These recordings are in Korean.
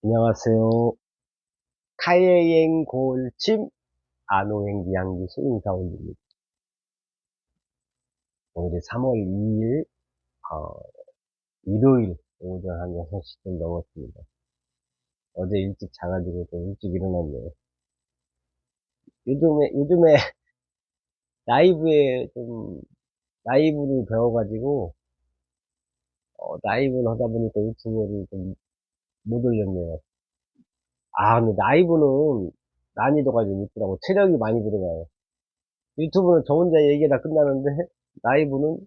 안녕하세요. 카예행 골침 안호행기 양기수 인사 올립니다. 오늘이 3월 2일, 일요일 오전 한 6시쯤 넘었습니다. 어제 일찍 자가지고 좀 일찍 일어났네요. 요즘에 라이브에 좀, 라이브를 배워가지고, 라이브를 하다 보니까 유튜브를 좀 못 올렸네요. 근데 라이브는 난이도가 좀 있더라고. 체력이 많이 들어가요. 유튜브는 저 혼자 얘기하다 끝나는데, 라이브는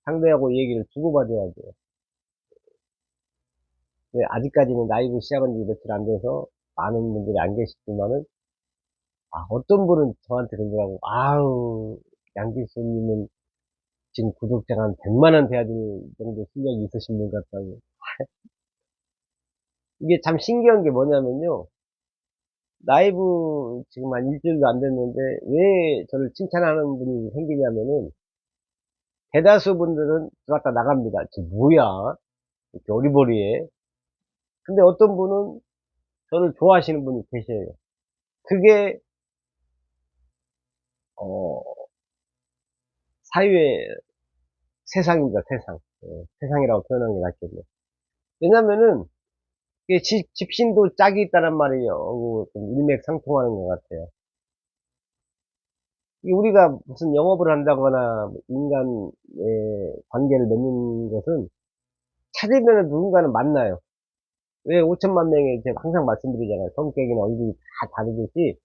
상대하고 얘기를 주고받아야 돼요. 네, 아직까지는 라이브 시작한 지 며칠 안 돼서 많은 분들이 안 계시지만은, 어떤 분은 저한테 그러더라고. 아우, 양기수님은 지금 구독자가 한 100만원 돼야 될 정도 실력이 있으신 분 같다고. 이게 참 신기한 게 뭐냐면요. 라이브 지금 한 일주일도 안 됐는데, 왜 저를 칭찬하는 분이 생기냐면은, 대다수 분들은 들어갔다 나갑니다. 지금 뭐야? 이렇게 어리버리해. 근데 어떤 분은 저를 좋아하시는 분이 계셔요. 그게, 어, 사유의 세상입니다, 세상. 세상이라고 표현하는 게 낫겠네. 왜냐면은, 이게 집신도 짝이 있다는 말이에요. 좀 일맥상통하는 것 같아요. 이게 우리가 무슨 영업을 한다거나, 인간의 관계를 맺는 것은, 찾으면 누군가는 만나요. 왜 5천만 명의, 제가 항상 말씀드리잖아요. 성격이나 얼굴이 다 다르듯이,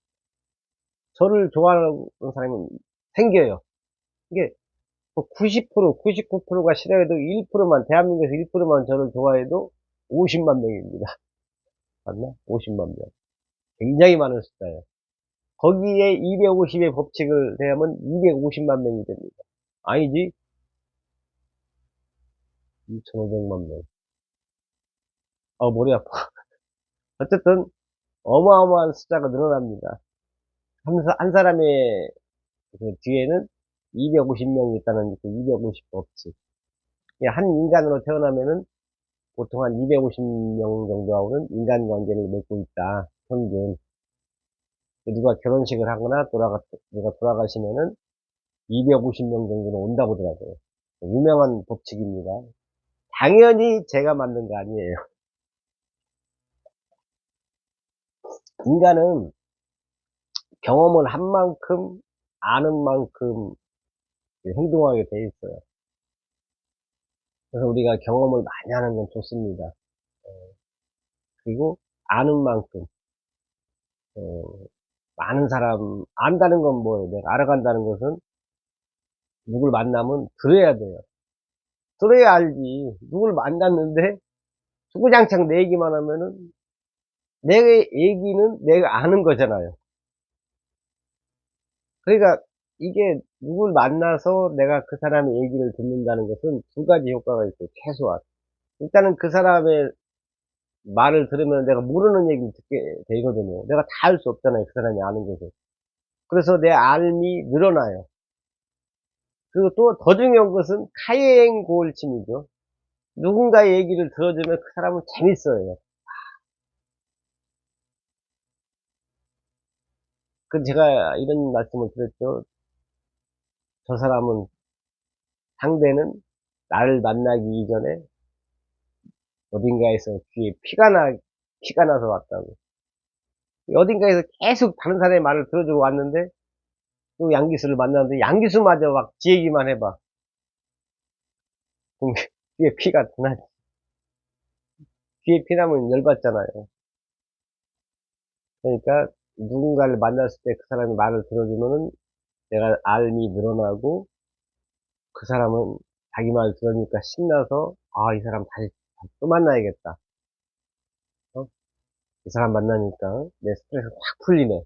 저를 좋아하는 사람은 생겨요. 이게, 90%, 99%가 싫어해도 1%만, 대한민국에서 1%만 저를 좋아해도 50만 명입니다. 맞나? 50만 명. 굉장히 많은 숫자예요. 거기에 250의 법칙을 대하면 250만 명이 됩니다. 아니지? 2,500만 명. 머리 아파. 어쨌든, 어마어마한 숫자가 늘어납니다. 한 사람의 그 뒤에는 250명이 있다는 그 250 법칙. 한 인간으로 태어나면은 보통 한 250명 정도하고는 인간관계를 맺고 있다. 평균. 누가 결혼식을 하거나 누가 돌아가시면은 250명 정도는 온다고 하더라고요. 유명한 법칙입니다. 당연히 제가 만든 거 아니에요. 인간은 경험을 한 만큼, 아는 만큼 행동하게 돼 있어요. 그래서 우리가 경험을 많이 하는 건 좋습니다. 그리고 아는 만큼, 어, 많은 사람, 안다는 건 뭐예요? 내가 알아간다는 것은 누굴 만나면 들어야 돼요. 들어야 알지. 누굴 만났는데 주구장창 내 얘기만 하면은 내 얘기는 내가 아는 거잖아요. 그러니까 이게 누굴 만나서 내가 그 사람의 얘기를 듣는다는 것은 두 가지 효과가 있어요. 최소한. 일단은 그 사람의 말을 들으면 내가 모르는 얘기를 듣게 되거든요. 내가 다 알 수 없잖아요. 그 사람이 아는 것을. 그래서 내 알미 늘어나요. 그리고 또 더 중요한 것은 카예행고울침이죠. 누군가의 얘기를 들어주면 그 사람은 재밌어요. 제가 이런 말씀을 드렸죠. 저 사람은, 상대는 나를 만나기 이전에 어딘가에서 귀에 피가 나서 왔다고. 어딘가에서 계속 다른 사람의 말을 들어주고 왔는데, 또 양기수를 만났는데, 양기수마저 막 지 얘기만 해봐. 그럼 귀에 피가 나지. 귀에 피 나면 열받잖아요. 그러니까, 누군가를 만났을 때 그 사람의 말을 들어주면은 내가 알미 늘어나고, 그 사람은 자기 말 들으니까 신나서, 이 사람 다시 또 만나야겠다. 어? 이 사람 만나니까 내 스트레스 확 풀리네.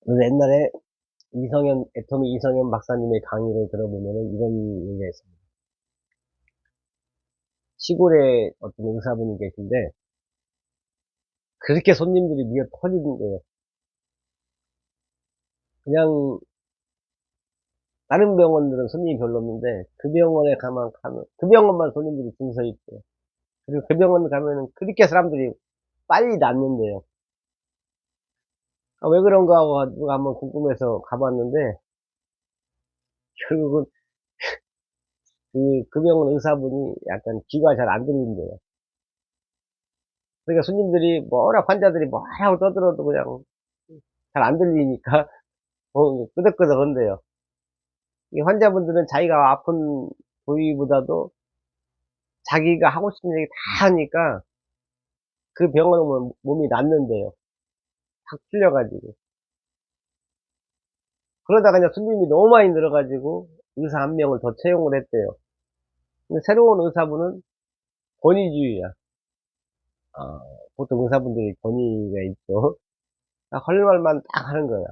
그래서 옛날에 애터미 이성현 박사님의 강의를 들어보면은 이런 얘기가 있습니다. 시골에 어떤 의사분이 계신데, 그렇게 손님들이 미어 터지는데요. 그냥, 다른 병원들은 손님이 별로 없는데, 그 병원에 가면, 그 병원만 손님들이 줄 서 있대요. 그리고 그 병원 가면은 그렇게 사람들이 빨리 낫는데요. 왜 그런가 하고 누가 한번 궁금해서 가봤는데, 결국은 그 병원 의사분이 약간 귀가 잘 안 들린대요. 그러니까 손님들이 뭐라 환자들이 뭐라고 떠들어도 그냥 잘 안 들리니까 끄덕끄덕한대요. 이 환자분들은 자기가 아픈 부위보다도 자기가 하고 싶은 얘기 다 하니까 그 병원 오면 몸이 낫는데요. 확 풀려가지고. 그러다가 이제 손님이 너무 많이 늘어가지고 의사 한 명을 더 채용을 했대요. 근데 새로운 의사분은 권위주의야. 아, 보통 의사분들이 권위가 있죠. 딱 할 말만 딱 하는 거야.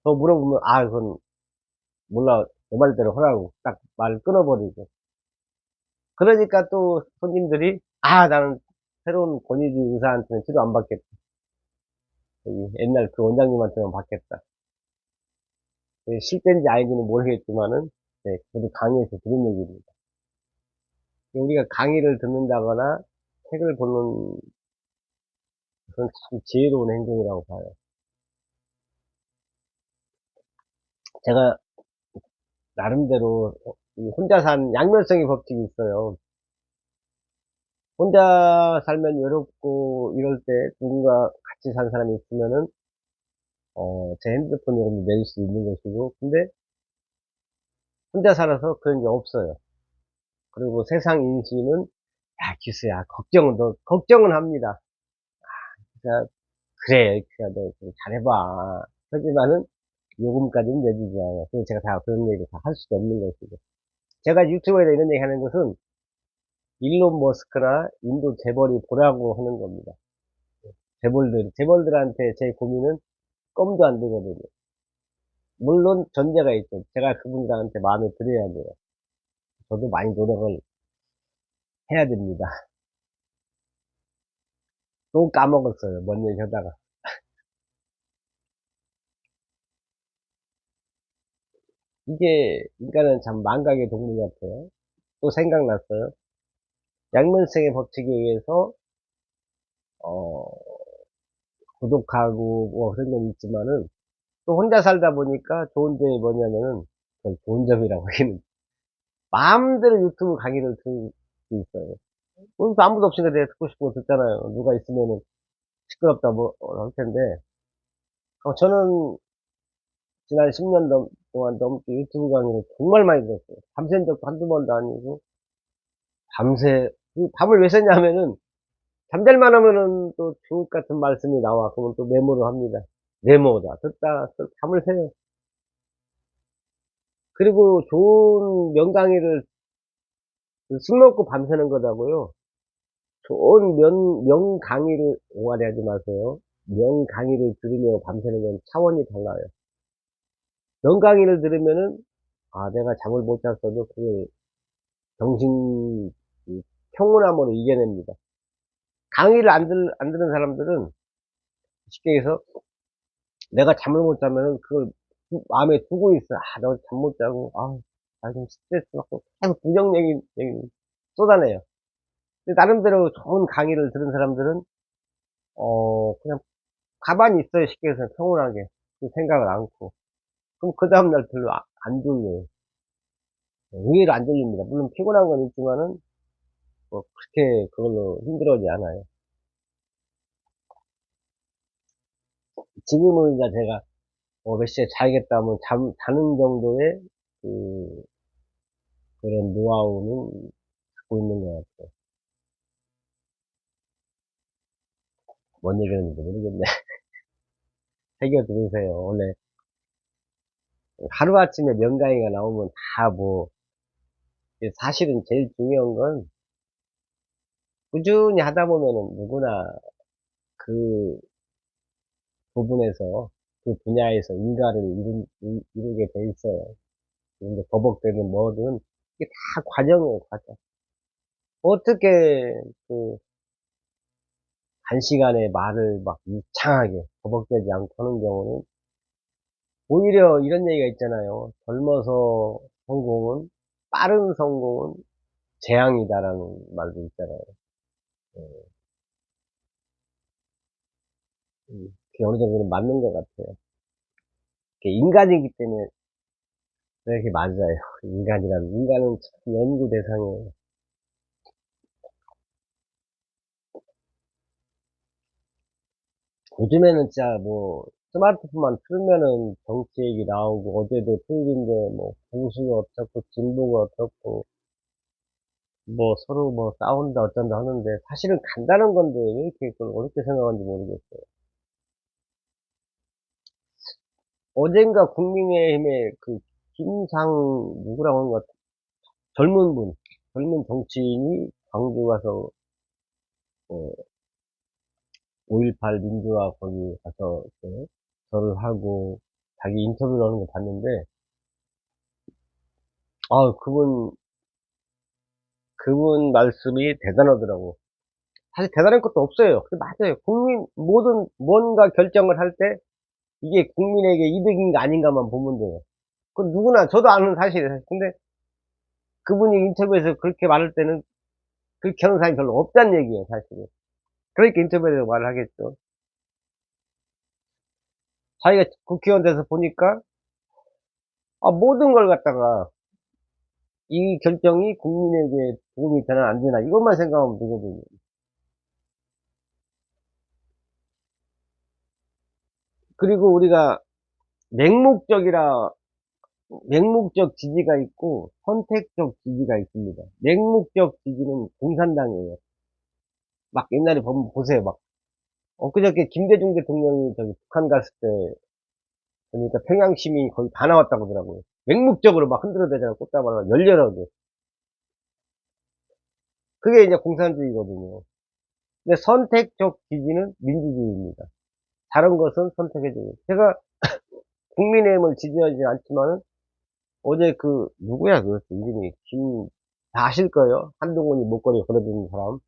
더 물어보면, 그건 몰라. 내 말대로 하라고. 딱 말 끊어버리고. 그러니까 또 손님들이, 나는 새로운 권위주의 의사한테는 치료 안 받겠다. 옛날 그 원장님한테만 받겠다. 실제인지 아닌지는 모르겠지만은, 네, 저도 강의에서 들은 얘기입니다. 우리가 강의를 듣는다거나 책을 보는, 그건 참 지혜로운 행동이라고 봐요. 제가 나름대로 혼자 산 양면성의 법칙이 있어요. 혼자 살면 외롭고 이럴 때 누군가 같이 산 사람이 있으면은 제 핸드폰으로 낼 수 있는 것이고, 근데 혼자 살아서 그런 게 없어요. 그리고 세상 인심은, 기수야, 걱정은 합니다. 그러니까 그래, 기수야, 너좀 잘해봐. 하지만은 요금까지는 내주지 않아요. 그래서 제가 다 그런 얘기를 다 할 수도 없는 것이고. 제가 유튜브에다 이런 얘기 하는 것은 일론 머스크나 인도 재벌이 보라고 하는 겁니다. 재벌들한테 제 고민은 껌도 안 되거든요. 물론 전제가 있죠. 제가 그분들한테 마음에 들어야 돼요. 저도 많이 노력을 해야 됩니다. 또 까먹었어요. 뭔 얘기 하다가. 이게, 인간은 참 망각의 동물 같아요. 또 생각났어요. 양면성의 법칙에 의해서, 어, 구독하고, 뭐, 그런 건 있지만은, 또 혼자 살다 보니까 좋은 점이 뭐냐면은, 그건 좋은 점이라고 하기는, 마음대로 유튜브 강의를 들을 수 있어요. 아무도 없으니까 내가 듣고 싶은 거 듣잖아요. 누가 있으면은 시끄럽다 뭐, 할 텐데, 저는 지난 10년 동안 넘게 유튜브 강의를 정말 많이 들었어요. 밤샌 적도 한두 번도 아니고, 밤새, 밤을 왜 샜냐면은, 잠잘만 하면은 또 주옥 같은 말씀이 나와. 그러면 또 메모를 합니다. 메모다. 듣다, 또 밤을 새요. 그리고 좋은 명강의를 술 먹고 밤새는 거다고요. 좋은 명강의를 옹알이 하지 마세요. 명강의를 들으며 밤새는 건 차원이 달라요. 명강의를 들으면은, 내가 잠을 못 잤어도 그걸 정신, 평온함으로 이겨냅니다. 강의를 안 듣는 사람들은 쉽게 해서 내가 잠을 못 자면은 그걸 마음에 두고 있어. 너 잠 못 자고, 좀 스트레스 받고 계속 부정 얘기 쏟아내요. 근데 나름대로 좋은 강의를 들은 사람들은, 그냥 가만히 있어요. 쉽게 해서 평온하게. 그 생각을 않고. 그럼 그 다음날 별로 안 졸려요. 의외로 안 졸립니다. 물론 피곤한 건 있지만은, 뭐, 그렇게 그걸로 힘들어하지 않아요. 지금은 이제 제가, 몇 시에 자야겠다 하면 자는 정도의, 그, 그런 노하우는 갖고 있는 것 같아요. 뭔 얘기하는지 모르겠네. 새겨 들으세요. 원래, 하루아침에 명강의가 나오면 다 뭐, 사실은 제일 중요한 건, 꾸준히 하다 보면은 누구나 그 부분에서, 그 분야에서 인가를 이루게 돼 있어요. 근데 버벅대든 뭐든, 이게 다 과정이에요, 과정. 어떻게, 그, 단시간에 말을 막 유창하게 버벅대지 않고 하는 경우는, 오히려 이런 얘기가 있잖아요. 젊어서 성공은, 빠른 성공은 재앙이다라는 말도 있잖아요. 예, 그게 어느 정도는 맞는 것 같아요. 그게 인간이기 때문에 그렇게 맞아요. 인간은 참 연구 대상이에요. 요즘에는 진짜 뭐, 스마트폰만 틀면은 정치 얘기 나오고, 어제도 토요일인데, 뭐, 보수가 어떻고, 진보가 어떻고, 뭐, 서로 뭐, 싸운다, 어쩐다 하는데, 사실은 간단한 건데, 왜 이렇게 그걸 어렵게 생각하는지 모르겠어요. 어젠가 국민의힘에 그, 김상, 누구라고 하는 것 같아. 젊은 분, 젊은 정치인이 광주 가서, 어, 5.18 민주화 거기 가서, 절을 하고, 자기 인터뷰를 하는 거 봤는데, 아, 그분 말씀이 대단하더라고. 사실 대단한 것도 없어요. 맞아요. 뭔가 결정을 할 때, 이게 국민에게 이득인가 아닌가만 보면 돼요. 그 누구나, 저도 아는 사실이에요. 근데 그분이 인터뷰에서 그렇게 말할 때는 그렇게 하는 사람이 별로 없다는 얘기예요, 사실은. 그러니까 인터뷰에서 말을 하겠죠. 자기가 국회의원 돼서 보니까, 모든 걸 갖다가, 이 결정이 국민에게 도움이 되나 안 되나, 이것만 생각하면 되거든요. 그리고 우리가 맹목적이라 맹목적 지지가 있고 선택적 지지가 있습니다. 맹목적 지지는 공산당이에요. 막 옛날에 보세요. 막 엊그저께 김대중 대통령이 저기 북한 갔을 때 보니까 평양 시민이 거의 다 나왔다고 하더라고요. 맹목적으로 막 흔들어대잖아요. 꽃다발로 열렬하게. 그게 이제 공산주의거든요. 근데 선택적 지지는 민주주의입니다. 다른 것은 선택해줘요. 제가 국민의힘을 지지하지 않지만은 어제 누구야, 이름이, 다 아실 거예요. 한동훈이 목걸이 걸어주는 사람,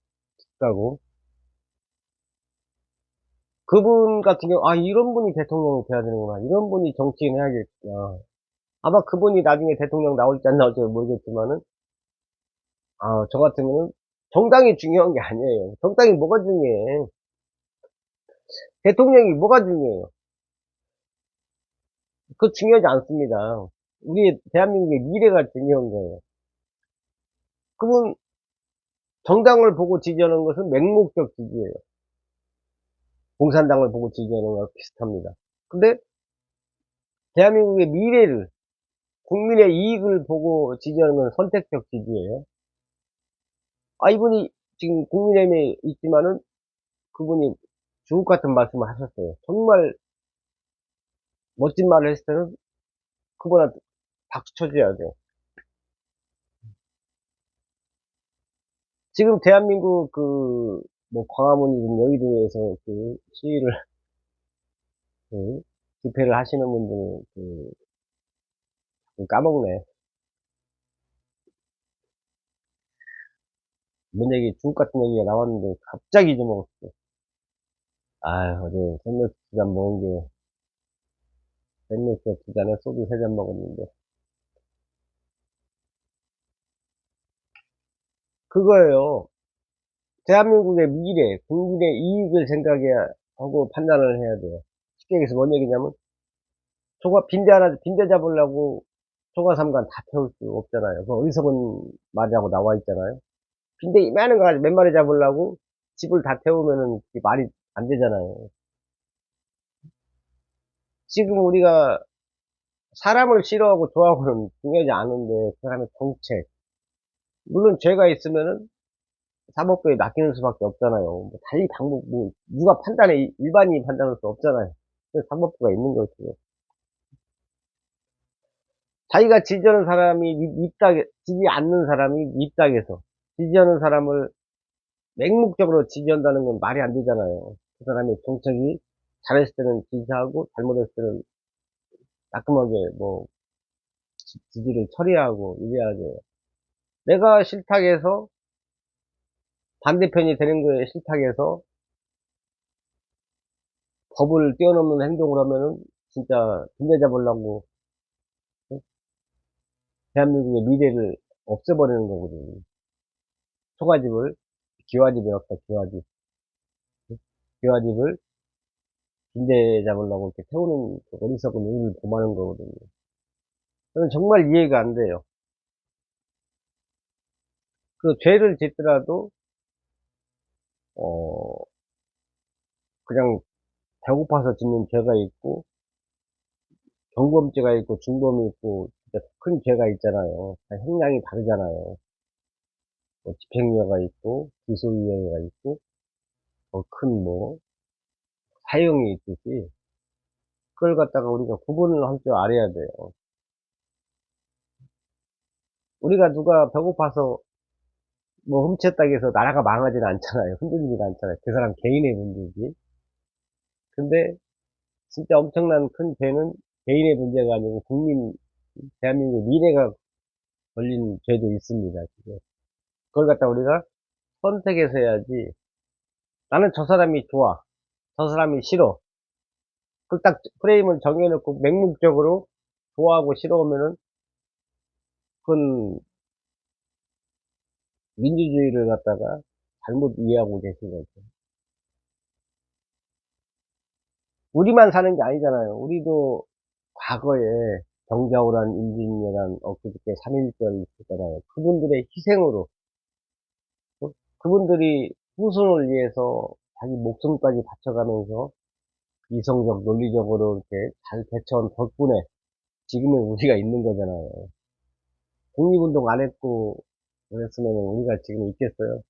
있다고. 그분 같은 경우, 이런 분이 대통령이 돼야 되는구나. 이런 분이 정치인 해야겠구나. 아마 그분이 나중에 대통령 나올지 안 나올지 모르겠지만은, 저 같은 경우는 정당이 중요한 게 아니에요. 정당이 뭐가 중요해? 대통령이 뭐가 중요해요? 그거 중요하지 않습니다. 우리 대한민국의 미래가 중요한 거예요. 그분, 정당을 보고 지지하는 것은 맹목적 지지예요. 공산당을 보고 지지하는 거랑 비슷합니다. 근데 대한민국의 미래를, 국민의 이익을 보고 지지하는 건 선택적 지지예요. 이분이 지금 국민의힘에 있지만은 그분이 주옥 같은 말씀을 하셨어요. 정말 멋진 말을 했을 때는 그분한테 박수 쳐줘야 돼요. 지금 대한민국 뭐 광화문이든 여의도에서 시위를, 그 집회를 하시는 분들, 까먹네. 뭔 얘기, 주옥 같은 얘기가 나왔는데 갑자기 잊어먹었어. 어제 샌드위치 2잔 먹은 게, 샌드위치 2잔에 소주 3잔 먹었는데. 그거예요. 대한민국의 미래, 국민의 이익을 생각해야 하고 판단을 해야 돼요. 쉽게 얘기해서 뭔 얘기냐면, 빈대 잡으려고 초과삼간 다 태울 수 없잖아요. 그 어리석은 말이라고 나와 있잖아요. 빈대 이만한 거 가지고 몇 마리 잡으려고 집을 다 태우면은 그게 말이 안 되잖아요. 지금 우리가 사람을 싫어하고 좋아하고는 중요하지 않은데, 그 사람의 정책. 물론 죄가 있으면은 사법부에 맡기는 수밖에 없잖아요. 뭐 달리 누가 일반인이 판단할 수 없잖아요. 그래서 사법부가 있는 거죠. 자기가 지지하는 사람이 지지 않는 사람이 밉닥에서 지지하는 사람을 맹목적으로 지지한다는 건 말이 안 되잖아요. 그 사람의 정책이 잘했을 때는 지지하고 잘못했을 때는 따끔하게 뭐 지지를 처리하고 이래야 돼요. 내가 싫다해서 반대편이 되는 거에 싫다해서 법을 뛰어넘는 행동을 하면은 진짜 빈대 잡으려고 대한민국의 미래를 없애버리는 거거든요. 초가집을. 기와집이 없다, 기와집. 기와집을 빈대 잡으려고 이렇게 태우는 그 어리석은 우리를 범하는 거거든요. 저는 정말 이해가 안 돼요. 그 죄를 짓더라도, 어, 그냥 배고파서 짓는 죄가 있고, 경범죄가 있고, 중범이 있고, 진짜 큰 죄가 있잖아요. 다 형량이 다르잖아요. 뭐 집행유예가 있고, 기소유예가 있고, 더 큰 뭐, 사형이 있듯이, 그걸 갖다가 우리가 구분을 할 줄 알아야 돼요. 우리가 누가 배고파서 뭐 훔쳤다고 해서 나라가 망하지는 않잖아요. 흔들리지가 않잖아요. 그 사람 개인의 문제지. 근데 진짜 엄청난 큰 죄는 개인의 문제가 아니고 국민, 대한민국 미래가 걸린 죄도 있습니다. 지금. 그걸 갖다 우리가 선택해서 해야지. 나는 저 사람이 좋아. 저 사람이 싫어. 그 딱 프레임을 정해놓고 맹목적으로 좋아하고 싫어하면은 그건 민주주의를 갖다가 잘못 이해하고 계신 거죠. 우리만 사는 게 아니잖아요. 우리도 과거에 정자호란, 임진왜란, 엊그저께 3.1절 있었잖아요. 그분들의 희생으로, 어? 그분들이 후손을 위해서 자기 목숨까지 바쳐가면서 이성적, 논리적으로 이렇게 잘 대처한 덕분에 지금의 우리가 있는 거잖아요. 독립운동 안 했고 그랬으면 우리가 지금 있겠어요?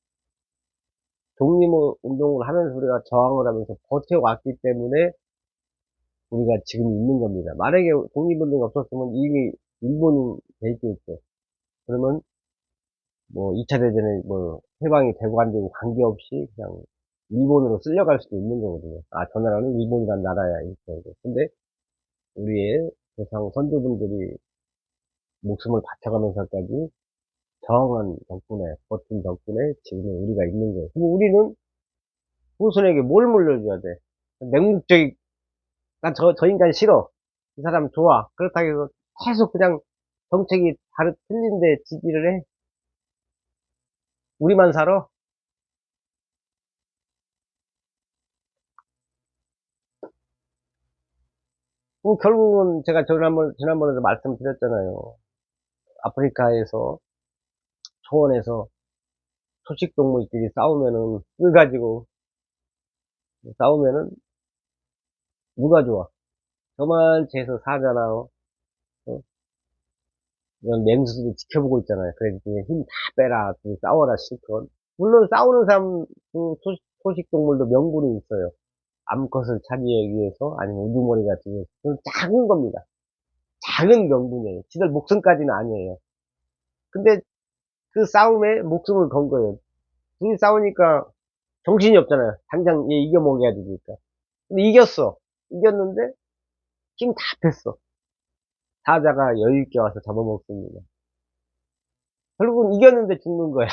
독립운동을 하면서 우리가 저항을 하면서 버텨왔기 때문에 우리가 지금 있는 겁니다. 만약에 독립운동이 없었으면 이미 일본이 돼 있겠죠. 그러면 뭐 2차 대전에 뭐 해방이 되고 안 되고 관계없이 그냥 일본으로 쓸려갈 수도 있는 거거든요. 아, 저 나라는 일본이란 나라야, 이렇게. 근데 우리의 조상 선조분들이 목숨을 바쳐가면서까지 저항한 덕분에, 버틴 덕분에 지금 우리가 있는 거예요. 그리고 우리는 후손에게 뭘 물려줘야 돼? 맹목적인, 저 인간 싫어. 이 사람 좋아. 그렇다고 해서 계속 그냥 정책이 틀린데 지지를 해? 우리만 살아? 그럼 결국은 제가 지난번에도 말씀드렸잖아요. 아프리카에서, 초원에서 초식동물끼리 싸우면은, 꿀 가지고 싸우면은 누가 좋아? 저만 재서 사잖아요. 어? 이런 맹수들이 지켜보고 있잖아요. 그래서 힘 다 빼라. 둘이 싸워라, 실컷. 물론 싸우는 사람, 초식동물도 명분이 있어요. 암컷을 차지하기 위해서, 아니면 우두머리 같은 게, 그건 작은 겁니다. 작은 명분이에요. 지들 목숨까지는 아니에요. 근데 그 싸움에 목숨을 건 거예요. 둘이 싸우니까 정신이 없잖아요. 당장 얘 이겨먹여야 되니까. 근데 이겼어. 이겼는데 힘 다 뺐어. 사자가 여유있게 와서 잡아먹습니다. 결국은 이겼는데 죽는 거야.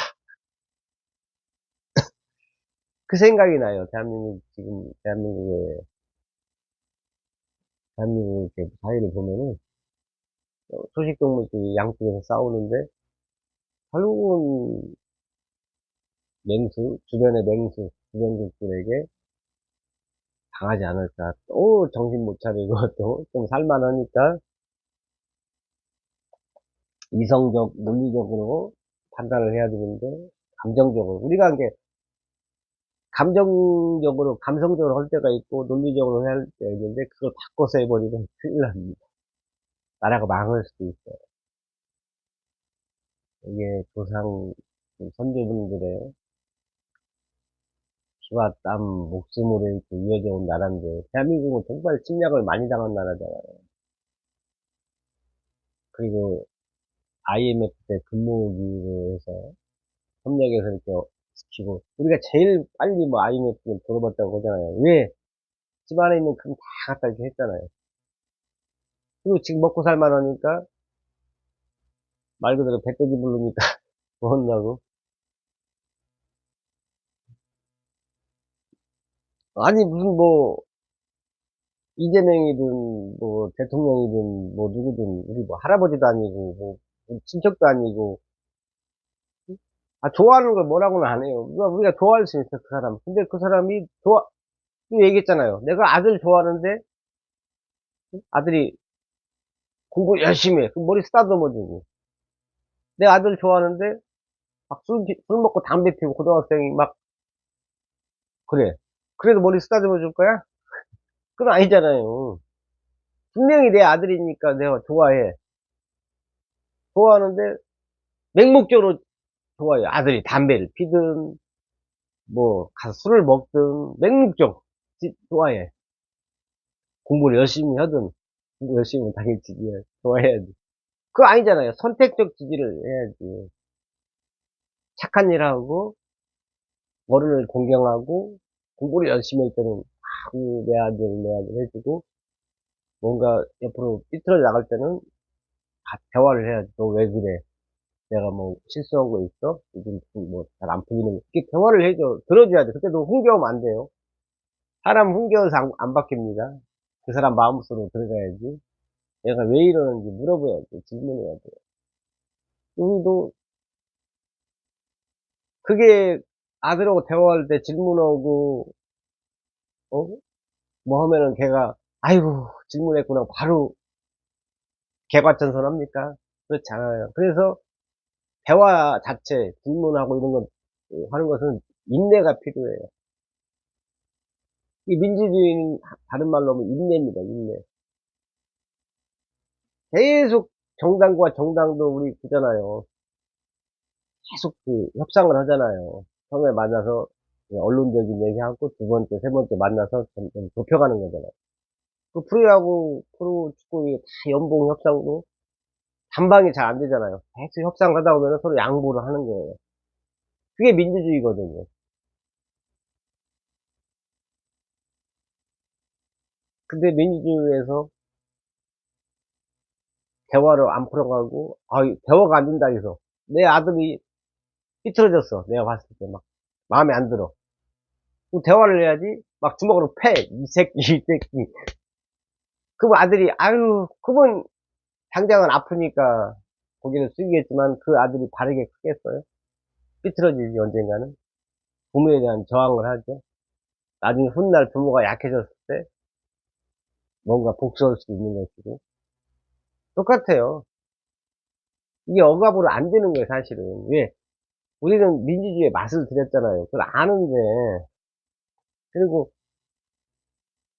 그 생각이 나요. 대한민국의 이렇게 사회를 보면은, 초식동물끼리 양쪽에서 싸우는데, 결국은 주변의 주변국들에게 당하지 않을까. 또 정신 못 차리고 또 좀 살만하니까 이성적, 논리적으로 판단을 해야 되는데, 감정적으로. 우리가 이게 감정적으로, 감성적으로 할 때가 있고, 논리적으로 해야 할 때가 있는데, 그걸 바꿔서 해버리면 큰일 납니다. 나라가 망할 수도 있어요. 이게 조상, 선조분들의 피와 땀, 목숨으로 이렇게 이어져 온 나라인데, 대한민국은 정말 침략을 많이 당한 나라잖아요. 그리고 IMF 때 근무기로 해서 협력해서 이렇게 시키고, 우리가 제일 빨리 뭐 IMF를 들어봤다고 하잖아요. 왜? 집안에 있는 금 다 갖다 이렇게 했잖아요. 그리고 지금 먹고 살만하니까 말 그대로 배떼지 부르니까 뭐 한다고? 아니 무슨 뭐 이재명이든 뭐 대통령이든 뭐 누구든 우리 뭐 할아버지도 아니고 뭐 친척도 아니고 좋아하는 걸 뭐라고는 안 해요. 우리가 좋아할 수 있어, 그 사람. 근데 그 사람이 또 얘기했잖아요. 내가 아들 좋아하는데, 아들이 공부 열심히 해. 그럼 머리 쓰다듬어 주고. 내 아들 좋아하는데, 막 술 먹고 담배 피우고 고등학생이 막, 그래. 그래도 머리 쓰다듬어 줄 거야? 그건 아니잖아요. 분명히 내 아들이니까 내가 좋아해. 좋아하는데, 맹목적으로 좋아해요. 아들이 담배를 피든, 뭐, 가서 술을 먹든, 맹목적, 좋아해. 공부를 열심히 하든, 공부 열심히 하면 당연히 좋아해야지. 그거 아니잖아요. 선택적 지지를 해야지. 착한 일 하고, 어른을 존경하고, 공부를 열심히 할 때는, 내 아들 해주고, 뭔가 옆으로 삐뚤어 나갈 때는, 대화를 해야지. 너 왜 그래? 내가 뭐, 실수한 거 있어? 요즘 뭐, 잘 안 풀리는 거. 이렇게 대화를 해줘. 들어줘야 돼. 그때도 흥겨우면 안 돼요. 사람 흥겨워서 안 바뀝니다. 그 사람 마음속으로 들어가야지. 내가 왜 이러는지 물어봐야지. 질문해야 돼. 우리도, 그게 아들하고 대화할 때 질문하고, 어? 뭐 하면은 걔가, 아이고, 질문했구나. 바로 개과천선합니까? 그렇지 않아요. 그래서 대화 자체, 질문하고 이런 거 하는 것은 인내가 필요해요. 이 민주주의는 다른 말로 하면 인내입니다, 인내. 계속 정당과 정당도 우리 그잖아요. 계속 협상을 하잖아요. 처음에 만나서 언론적인 얘기하고 두 번째, 세 번째 만나서 점점 좁혀가는 거잖아요. 그 프로축구 다 연봉 협상도 단방이 잘 안 되잖아요. 계속 협상을 하다 보면 서로 양보를 하는 거예요. 그게 민주주의거든요. 근데 민주주의에서 대화를 안 풀어가고, 대화가 안 된다 해서 내 아들이 삐뚤어졌어. 내가 봤을 때 막 마음에 안 들어. 그럼 대화를 해야지. 막 주먹으로 패. 이 새끼, 이 새끼. 그럼 아들이, 아유, 그분 당장은 아프니까 고개를 숙이겠지만 그 아들이 바르게 크겠어요? 삐뚤어지지, 언젠가는. 부모에 대한 저항을 하죠. 나중에 훗날 부모가 약해졌을 때 뭔가 복수할 수도 있는 것이고. 똑같아요. 이게 억압으로 안 되는 거예요, 사실은. 왜? 우리는 민주주의의 맛을 들였잖아요. 그걸 아는데. 그리고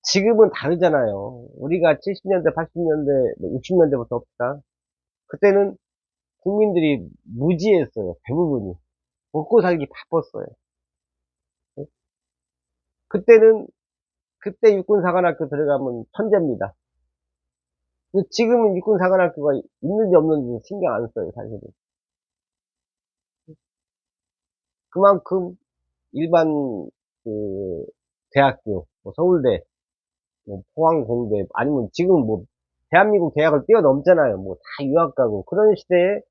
지금은 다르잖아요. 우리가 70년대, 80년대, 60년대부터 봅시다. 그때는 국민들이 무지했어요. 대부분이. 먹고 살기 바빴어요. 그때는, 그때 육군사관학교 들어가면 천재입니다. 근데 지금은 육군사관학교가 있는지 없는지 신경 안 써요, 사실은. 그만큼 일반, 그, 대학교, 뭐 서울대, 뭐 포항공대, 아니면 지금 뭐, 대한민국 대학을 뛰어넘잖아요. 뭐 다 유학 가고. 그런 시대에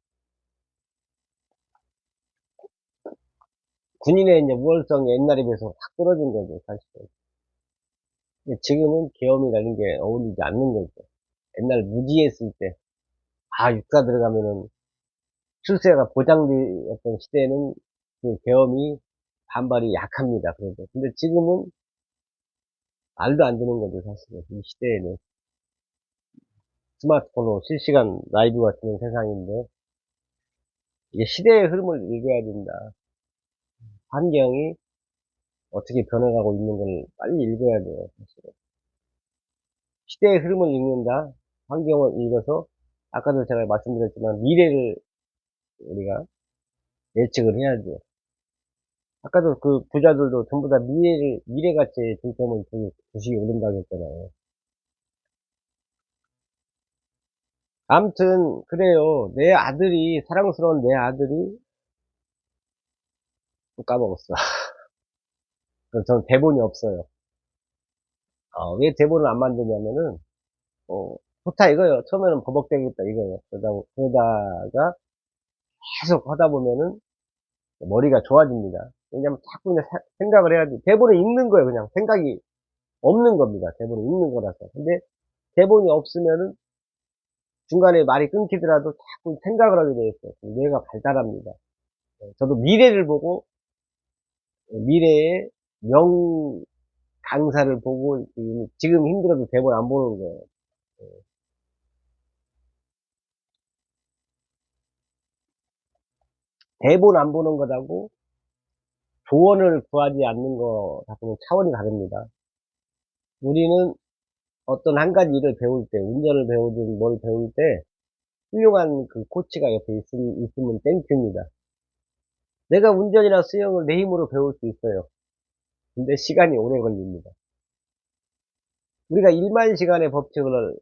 군인의 이제 우월성이 옛날에 비해서 확 떨어진 거죠, 사실은. 근데 지금은 계엄이라는 게 어울리지 않는 거죠. 옛날 무지했을 때, 육사 들어가면은 출세가 보장되었던 시대에는 그 계엄이 반발이 약합니다. 그래도. 근데 지금은 말도 안 되는 거죠, 사실은. 이 시대에는. 스마트폰으로 실시간 라이브가 되는 세상인데, 이게 시대의 흐름을 읽어야 된다. 환경이 어떻게 변해가고 있는 걸 빨리 읽어야 돼요, 사실은. 시대의 흐름을 읽는다. 환경을 읽어서, 아까도 제가 말씀드렸지만, 미래를 우리가 예측을 해야죠. 아까도 그 부자들도 전부 다 미래가치에 중점을 두고 주식이 오른다고 했잖아요. 아무튼, 그래요. 사랑스러운 내 아들이, 또 까먹었어. 전 대본이 없어요. 왜 대본을 안 만드냐면은, 좋다 이거예요. 처음에는 버벅대겠다 이거예요. 그러다가 계속 하다 보면은 머리가 좋아집니다. 왜냐면 자꾸 그냥 생각을 해야지. 대본을 읽는 거예요, 그냥. 생각이 없는 겁니다. 대본을 읽는 거라서. 근데 대본이 없으면은 중간에 말이 끊기더라도 자꾸 생각을 하게 돼 있어요. 뇌가 발달합니다. 저도 미래를 보고, 미래의 강사를 보고, 지금 힘들어도 대본 안 보는 거예요. 대본 안 보는 것하고 조언을 구하지 않는 것하고는 차원이 다릅니다. 우리는 어떤 한 가지 일을 배울 때, 운전을 배우든 뭘 배울 때, 훌륭한 그 코치가 옆에 있으면 땡큐입니다. 내가 운전이나 수영을 내 힘으로 배울 수 있어요. 근데 시간이 오래 걸립니다. 우리가 1만 시간의 법칙을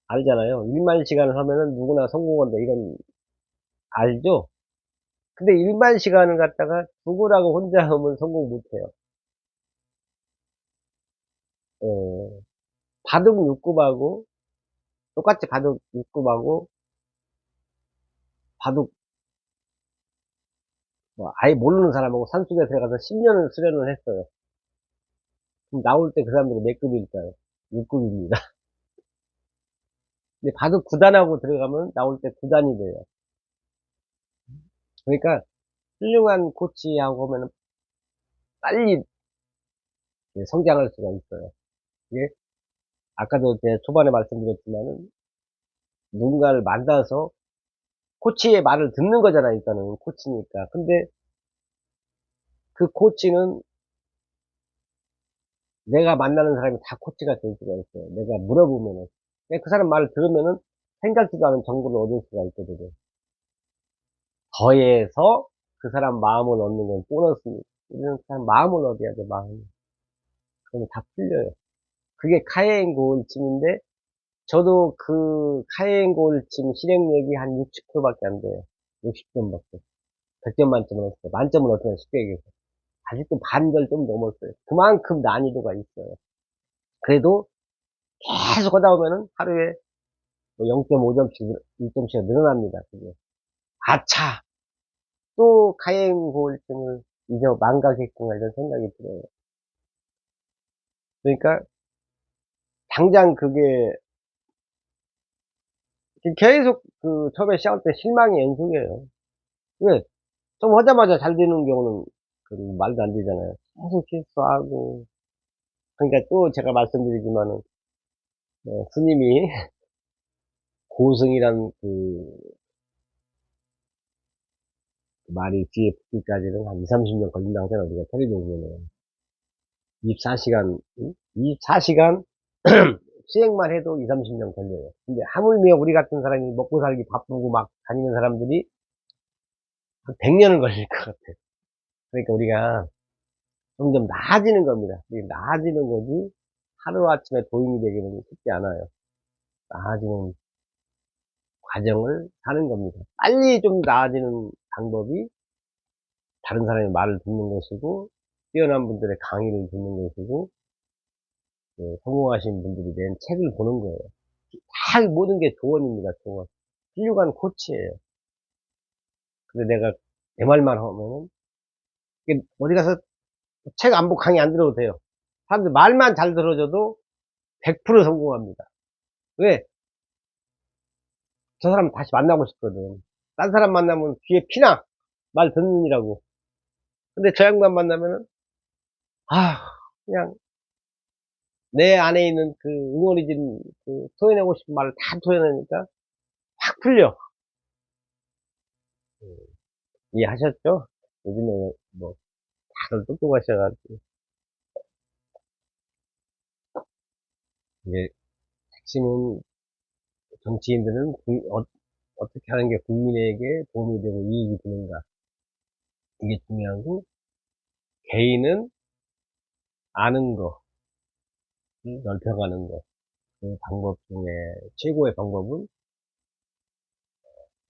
알잖아요. 1만 시간을 하면은 누구나 성공한다. 이건 알죠? 근데 1만 시간을 갖다가 누구라고 혼자 하면 성공 못해요. 바둑 6급하고, 똑같이 바둑 6급하고, 바둑, 아예 모르는 사람하고 산속에 들어가서 10년을 수련을 했어요. 그럼 나올 때 그 사람들이 몇 급일까요? 6급입니다. 근데 바둑 9단하고 들어가면 나올 때 9단이 돼요. 그러니까 훌륭한 코치하고 하면 빨리 성장할 수가 있어요. 이게 아까도 제가 초반에 말씀드렸지만은 누군가를 만나서 코치의 말을 듣는 거잖아요. 일단은 코치니까. 근데 그 코치는 내가 만나는 사람이 다 코치가 될 수가 있어요. 내가 물어보면은. 그 사람 말을 들으면은 생각지도 않은 정보를 얻을 수가 있거든요. 더해서 그 사람 마음을 얻는 건 보너스입니다. 이런 사람 마음을 얻어야 돼, 마음. 그러면 다 풀려요. 그게 카예인 고울침인데, 저도 그 카예인 고울침 실행력이 한 60%밖에 안 돼요. 60점밖에. 100점 만점은 없어요. 만점은 어떻게 10개 얘기해서. 아직도 반절 좀 넘었어요. 그만큼 난이도가 있어요. 그래도 계속 하다 보면은 하루에 뭐 0.5점씩, 1점씩 늘어납니다. 그게. 아차! 또 카예인 고울침을 잊어 망각했구나 이런 생각이 들어요. 그러니까 당장 그게 계속 그 처음에 시작할 때 실망이 연속이에요. 왜? 좀 하자마자 잘 되는 경우는 그 말도 안 되잖아요. 계속 실수하고. 그러니까 또 제가 말씀드리지만은 스님이 고승이란 그 말이 뒤에 붙기까지는 한 2, 30년 걸린다고 하잖아요. 우리가 텔레비전 보면은 24시간, 24시간 수행만 해도 2, 30년 걸려요. 근데 하물며 우리 같은 사람이 먹고 살기 바쁘고 막 다니는 사람들이 한 100년은 걸릴 것 같아요. 그러니까 우리가 점점 나아지는 겁니다. 이게 나아지는 거지, 하루아침에 도움이 되기는 쉽지 않아요. 나아지는 과정을 사는 겁니다. 빨리 좀 나아지는 방법이 다른 사람의 말을 듣는 것이고, 뛰어난 분들의 강의를 듣는 것이고, 성공하신 분들이 낸 책을 보는 거예요. 다 모든 게 조언입니다, 조언. 훌륭한 코치예요. 근데 내가 내 말만 하면은, 어디 가서 책 안 보고 강의 안 들어도 돼요. 사람들 말만 잘 들어줘도 100% 성공합니다. 왜? 저 사람 다시 만나고 싶거든. 딴 사람 만나면 귀에 피나! 말 듣느니라고. 근데 저 양반 만나면은, 아, 그냥 내 안에 있는 그 응어리진, 그 토해내고 싶은 말을 다 토해내니까 확 풀려. 음, 이해하셨죠? 요즘에 뭐, 다들 똑똑하셔가지고. 이제 핵심은 정치인들은 어떻게 하는 게 국민에게 도움이 되고 이익이 되는가. 이게 중요하고, 개인은 아는 거, 넓혀가는 거. 그 방법 중에 최고의 방법은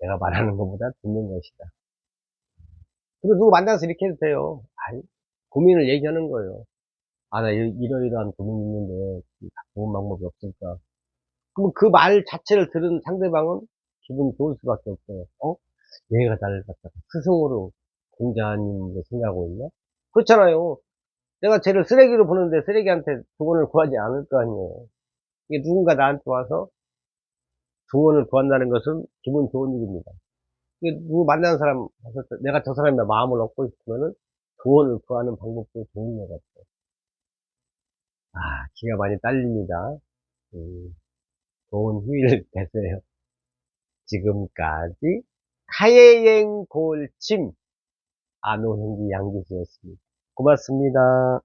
내가 말하는 것보다 듣는 것이다. 그리고 누구 만나서 이렇게 해도 돼요. 아이, 고민을 얘기하는 거예요. 아, 나 이러이러한 고민이 있는데, 좋은 방법이 없을까? 그럼 그 말 자체를 들은 상대방은 기분이 좋을 수밖에 없어요. 얘가 나를 갖다가 스승으로 공자님 생각하고 있나? 그렇잖아요. 내가 쟤를 쓰레기로 보는데 쓰레기한테 조언을 구하지 않을 거 아니에요. 이게 누군가 나한테 와서 조언을 구한다는 것은 기분 좋은 일입니다. 누구 만나는 사람, 봤을 때 내가 저 사람의 마음을 얻고 싶으면은 조언을 구하는 방법도 좋은 것 같아요. 아, 기가 많이 딸립니다. 음, 좋은 휴일 되세요. 지금까지 카예행 골침 안호행기 양기수였습니다. 고맙습니다.